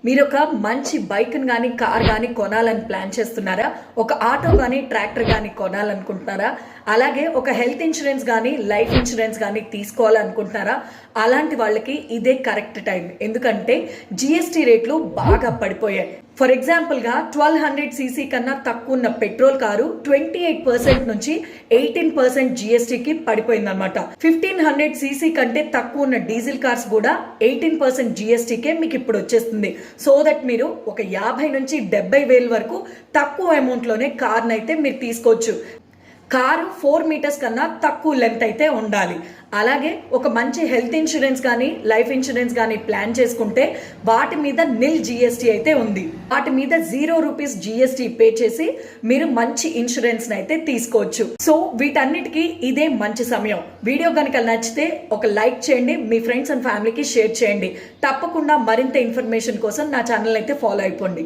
మీరు ఒక మంచి బైక్ని కానీ కార్ కానీ కొనాలని ప్లాన్ చేస్తున్నారా? ఒక ఆటో కానీ ట్రాక్టర్ కానీ కొనాలనుకుంటున్నారా? అలాగే ఒక హెల్త్ ఇన్సూరెన్స్ కానీ లైఫ్ ఇన్సూరెన్స్ కానీ తీసుకోవాలనుకుంటున్నారా? అలాంటి వాళ్ళకి ఇదే కరెక్ట్ టైం. ఎందుకంటే జిఎస్టీ రేట్లు బాగా పడిపోయాయి. ఫర్ ఎగ్జాంపుల్గా 1200 సీసీ కన్నా తక్కువ ఉన్న పెట్రోల్ కారు 28% నుంచి 18% జిఎస్టీకి పడిపోయిందనమాట. 1500 సీసీ కంటే తక్కువ ఉన్న డీజిల్ కార్స్ కూడా 18% జిఎస్టీకే మీకు ఇప్పుడు వచ్చేస్తుంది. సో దట్ మీరు ఒక 50 నుంచి 70,000 వరకు తక్కువ అమౌంట్లోనే కార్ని అయితే మీరు తీసుకోవచ్చు. కారు 4 మీటర్స్ కన్నా తక్కువ లెంత్ అయితే ఉండాలి. అలాగే ఒక మంచి హెల్త్ ఇన్సూరెన్స్ కానీ లైఫ్ ఇన్సూరెన్స్ కానీ ప్లాన్ చేసుకుంటే వాటి మీద నిల్ జిఎస్టీ అయితే ఉంది. వాటి మీద 0 రూపీస్ జిఎస్టీ పే చేసి మీరు మంచి ఇన్సూరెన్స్ అయితే తీసుకోవచ్చు. సో వీటన్నిటికీ ఇదే మంచి సమయం. వీడియో కనుక నచ్చితే ఒక లైక్ చేయండి, మీ ఫ్రెండ్స్ అండ్ ఫ్యామిలీకి షేర్ చేయండి. తప్పకుండా మరింత ఇన్ఫర్మేషన్ కోసం నా ఛానల్ అయితే ఫాలో అయిపోండి.